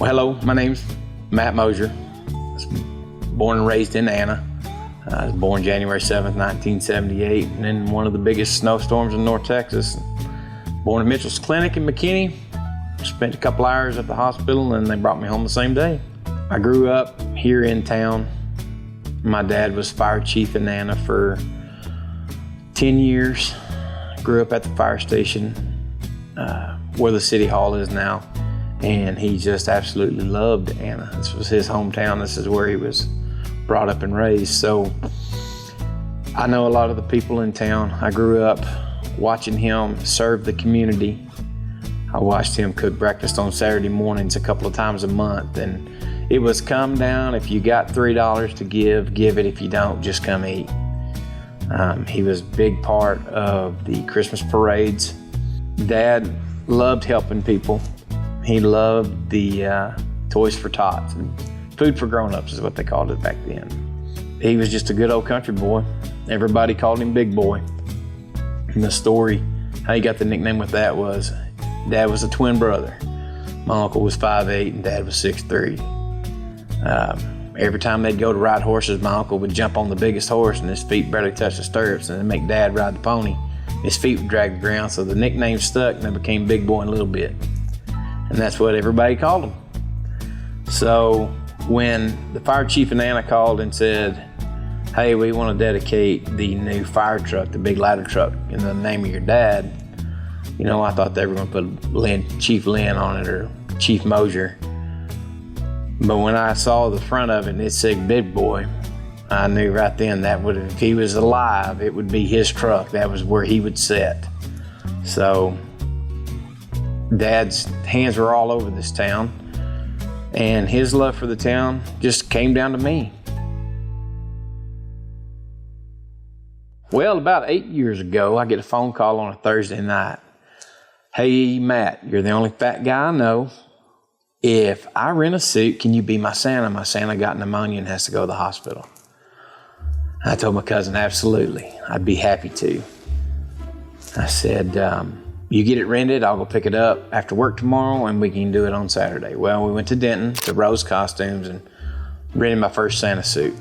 Well, hello, my name's Matt Mosier. I was born and raised in Anna. I was born January 7th, 1978, and in one of the biggest snowstorms in North Texas. Born at Mitchell's Clinic in McKinney. Spent a couple hours at the hospital, and they brought me home the same day. I grew up here in town. My dad was fire chief in Anna for 10 years. Grew up at the fire station where the city hall is now. And he just absolutely loved Anna. This was his hometown. This is where he was brought up and raised. So I know a lot of the people in town. I grew up watching him serve the community. I watched him cook breakfast on Saturday mornings a couple of times a month. And it was come down, if you got $3 to give it. If you don't, just come eat. He was a big part of the Christmas parades. Dad loved helping people. He loved the Toys for Tots, and Food for Grown-Ups is what they called it back then. He was just a good old country boy. Everybody called him Big Boy. And the story, how he got the nickname with that was, Dad was a twin brother. My uncle was 5'8" and Dad was 6'3". Every time they'd go to ride horses, my uncle would jump on the biggest horse and his feet barely touched the stirrups, and then make Dad ride the pony. His feet would drag the ground, so the nickname stuck, and they became Big Boy in a little bit. And that's what everybody called him. So when the fire chief in Anna called and said, hey, we want to dedicate the new fire truck, the big ladder truck, in the name of your dad, you know, I thought they were going to put Chief Lynn on it or Chief Mosier. But when I saw the front of it and it said Big Boy, I knew right then that would, if he was alive, it would be his truck. That was where he would sit. So Dad's hands were all over this town, and his love for the town just came down to me. Well, about 8 years ago, I get a phone call on a Thursday night. Hey, Matt, you're the only fat guy I know. If I rent a suit, can you be my Santa? My Santa got pneumonia and has to go to the hospital. I told my cousin, absolutely, I'd be happy to. I said, you get it rented, I'll go pick it up after work tomorrow, and we can do it on Saturday. Well, we went to Denton, to Rose Costumes, and rented my first Santa suit.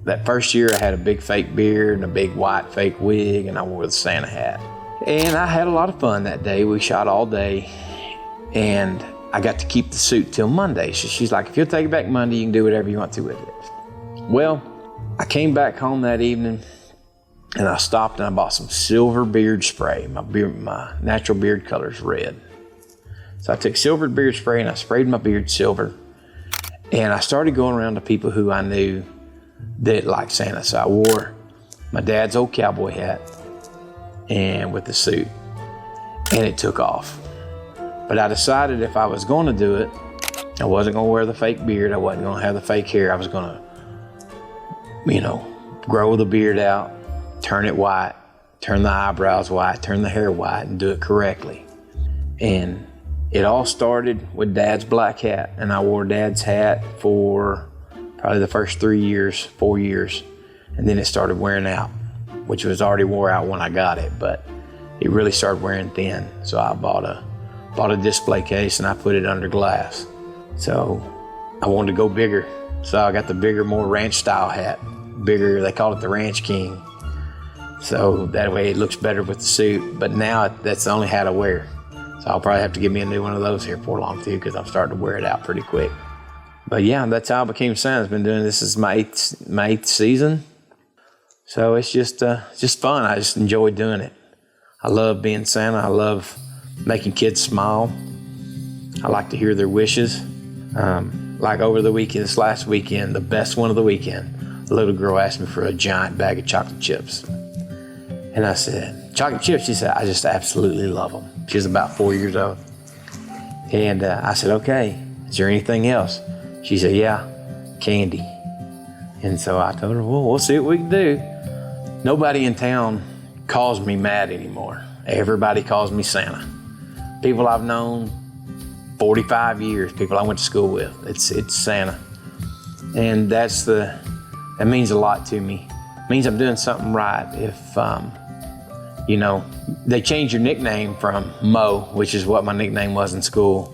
That first year, I had a big fake beard and a big white fake wig, and I wore the Santa hat. And I had a lot of fun that day. We shot all day, and I got to keep the suit till Monday. So she's like, if you'll take it back Monday, you can do whatever you want to with it. Well, I came back home that evening, and I stopped and I bought some silver beard spray. My natural beard color is red. So I took silver beard spray and I sprayed my beard silver. And I started going around to people who I knew that liked Santa. So I wore my dad's old cowboy hat and with the suit. And it took off. But I decided if I was going to do it, I wasn't going to wear the fake beard. I wasn't going to have the fake hair. I was going to, grow the beard out, turn it white, turn the eyebrows white, turn the hair white, and do it correctly. And it all started with Dad's black hat, and I wore Dad's hat for probably the first 4 years, and then it started wearing out, which was already wore out when I got it, but it really started wearing thin. So I bought a display case and I put it under glass. So I wanted to go bigger, so I got the bigger, more ranch style hat. Bigger, they call it the Ranch King. So that way it looks better with the suit, but now that's the only hat I wear. So I'll probably have to get me a new one of those here before long too, because I'm starting to wear it out pretty quick. But yeah, that's how I became Santa. I've been doing this is my eighth season. So it's just fun. I just enjoy doing it. I love being Santa. I love making kids smile. I like to hear their wishes. Like over the weekend, this last weekend, the best one of the weekend, a little girl asked me for a giant bag of chocolate chips. And I said, chocolate chips? She said, I just absolutely love them. She was about 4 years old. And I said, okay, is there anything else? She said, yeah, candy. And so I told her, well, we'll see what we can do. Nobody in town calls me Matt anymore. Everybody calls me Santa. People I've known 45 years, people I went to school with, it's Santa. And that means a lot to me. It means I'm doing something right. If, they change your nickname from Mo, which is what my nickname was in school,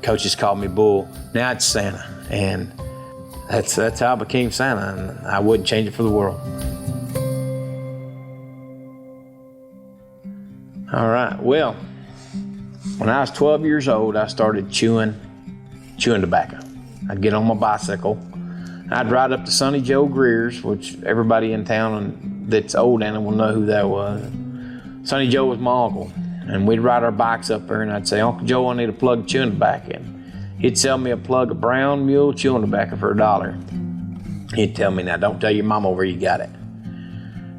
Coaches called me Bull. Now it's Santa, and that's how I became Santa, and I wouldn't change it for the world. All right, well, when I was 12 years old, I started chewing tobacco. I'd get on my bicycle. I'd ride up to Sonny Joe Greer's, which everybody in town that's old and will know who that was. Sonny Joe was my uncle, and we'd ride our bikes up there, and I'd say, "Uncle Joe, I need a plug of chewing tobacco." And he'd sell me a plug of brown mule chewing tobacco for $1. He'd tell me, "Now, don't tell your mama where you got it."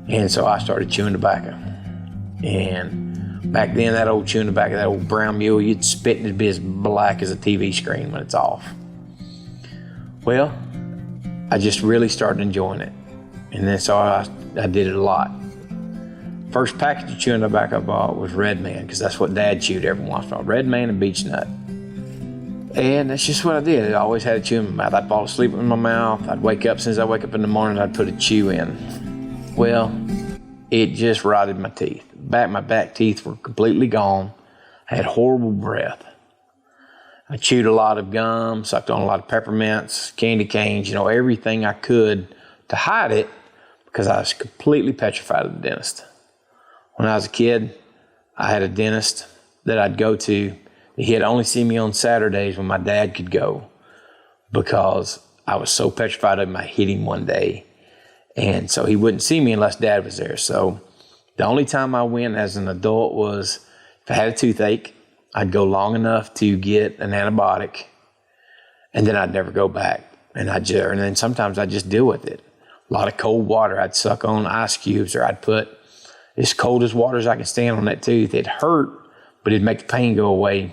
And so I started chewing tobacco. And back then, that old chewing tobacco, that old brown mule, you'd spit and it'd be as black as a TV screen when it's off. Well, I just really started enjoying it. And then so I did it a lot. First package of chewing tobacco I bought was Red Man, because that's what Dad chewed every once in a while. Red Man and Beech Nut. And that's just what I did. I always had a chew in my mouth. I'd fall asleep in my mouth. I'd wake up, as soon as I wake up in the morning, I'd put a chew in. Well, it just rotted my teeth. My back teeth were completely gone. I had horrible breath. I chewed a lot of gum, sucked on a lot of peppermints, candy canes, everything I could to hide it, because I was completely petrified of the dentist. When I was a kid, I had a dentist that I'd go to. He'd only see me on Saturdays when my dad could go, because I was so petrified of him, I hit him one day. And so he wouldn't see me unless Dad was there. So the only time I went as an adult was if I had a toothache, I'd go long enough to get an antibiotic, and then I'd never go back. And then sometimes I'd just deal with it. A lot of cold water. I'd suck on ice cubes, or I'd put as cold as water as I could stand on that tooth. It hurt, but it'd make the pain go away.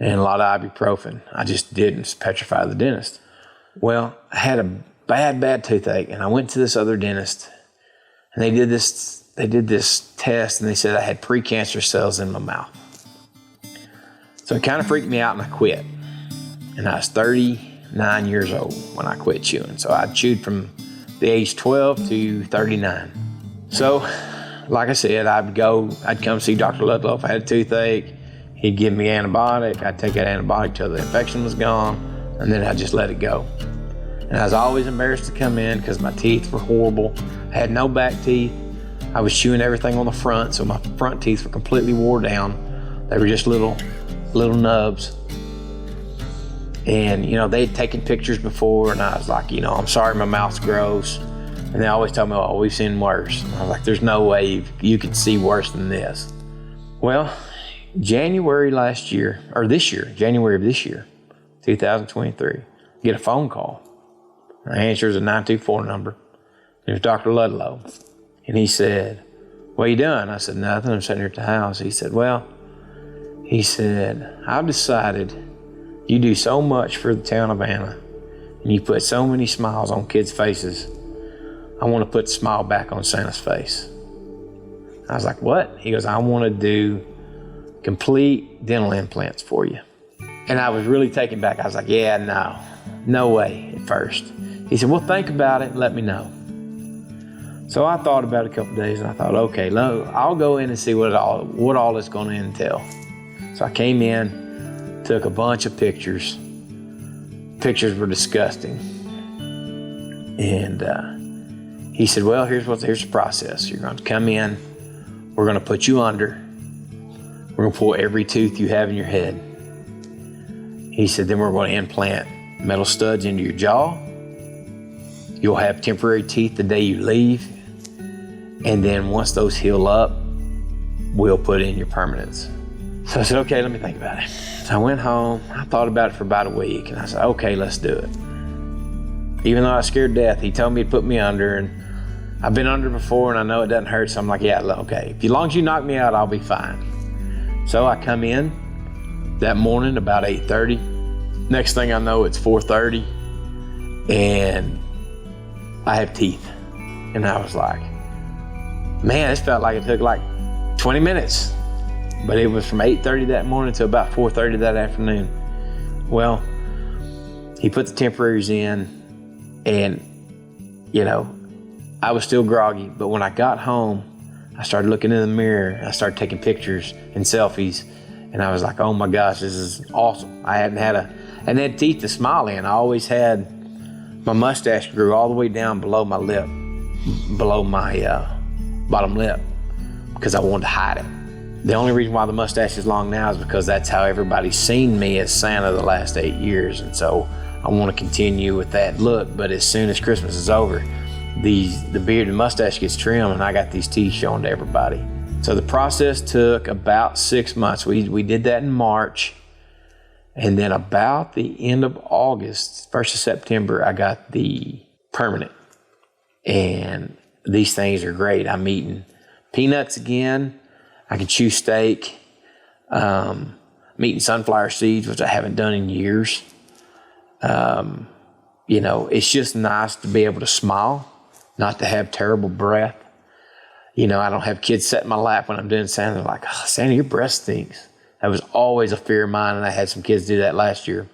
And a lot of ibuprofen. I just didn't petrify the dentist. Well, I had a bad toothache, and I went to this other dentist, and they did this test, and they said I had precancer cells in my mouth. So it kind of freaked me out, and I quit. And I was 39 years old when I quit chewing. So I chewed from the age 12 to 39. So, like I said, I'd come see Dr. Ludlow if I had a toothache. He'd give me antibiotic. I'd take that antibiotic till the infection was gone, and then I'd just let it go. And I was always embarrassed to come in because my teeth were horrible. I had no back teeth. I was chewing everything on the front, so my front teeth were completely wore down. They were just little nubs. And, they'd taken pictures before, and I was like, I'm sorry, my mouth's gross. And they always tell me, "Oh, we've seen worse." And I was like, there's no way you could see worse than this. Well, January of this year, 2023, get a phone call. I answers a 924 number. It was Dr. Ludlow. And he said, "What are you doing?" I said, "Nothing, I'm sitting here at the house." He said, "I've decided you do so much for the town of Anna, and you put so many smiles on kids' faces. I want to put the smile back on Santa's face." I was like, "What?" He goes, "I want to do complete dental implants for you." And I was really taken back. I was like, "Yeah, no way," at first. He said, "Well, think about it and let me know." So I thought about it a couple of days, and I thought, okay, I'll go in and see what all it's going to entail. So I came in, took a bunch of pictures. Pictures were disgusting. And he said, "Well, here's the process. You're going to come in. We're going to put you under. We're going to pull every tooth you have in your head." He said, "Then we're going to implant metal studs into your jaw. You'll have temporary teeth the day you leave. And then once those heal up, we'll put in your permanents." So I said, "Okay, let me think about it." So I went home. I thought about it for about a week, and I said, "Okay, let's do it." Even though I was scared to death, he told me to put me under, and I've been under before, and I know it doesn't hurt, so I'm like, "Yeah, okay. As long as you knock me out, I'll be fine." So I come in that morning about 8:30. Next thing I know, it's 4:30, and I have teeth. And I was like, man, this felt like it took like 20 minutes. But it was from 8:30 that morning to about 4:30 that afternoon. Well, he put the temporaries in, and, I was still groggy. But when I got home, I started looking in the mirror. I started taking pictures and selfies. And I was like, oh my gosh, this is awesome. I hadn't had teeth to smile in. I always had, my mustache grew all the way down below my lip, below my bottom lip, because I wanted to hide it. The only reason why the mustache is long now is because that's how everybody's seen me as Santa the last 8 years. And so I want to continue with that look, but as soon as Christmas is over, the beard and mustache gets trimmed and I got these teeth showing to everybody. So the process took about 6 months. We did that in March. And then about the end of August, 1st of September, I got the permanent. And these things are great. I'm eating peanuts again. I can chew steak. I'm eating sunflower seeds, which I haven't done in years. You know, it's just nice to be able to smile, not to have terrible breath. You know, I don't have kids sit in my lap when I'm doing Santa. They're like, oh, Santa, your breath stinks. That was always a fear of mine, and I had some kids do that last year.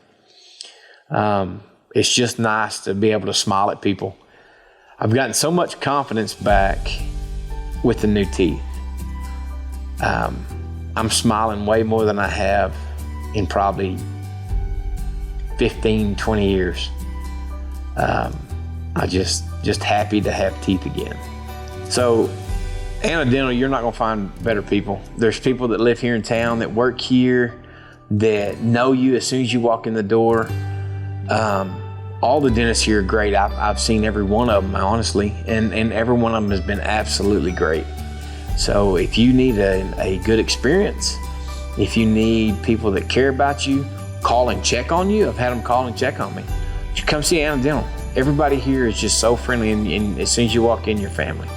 It's just nice to be able to smile at people. I've gotten so much confidence back with the new teeth. I'm smiling way more than I have in probably 15, 20 years. I just happy to have teeth again. So Anna Dental, you're not gonna find better people. There's people that live here in town, that work here, that know you as soon as you walk in the door. All the dentists here are great. I've seen every one of them, honestly, and every one of them has been absolutely great. So if you need a good experience, if you need people that care about you, call and check on you. I've had them call and check on me. You come see Anna Dental. Everybody here is just so friendly, and as soon as you walk in, your family.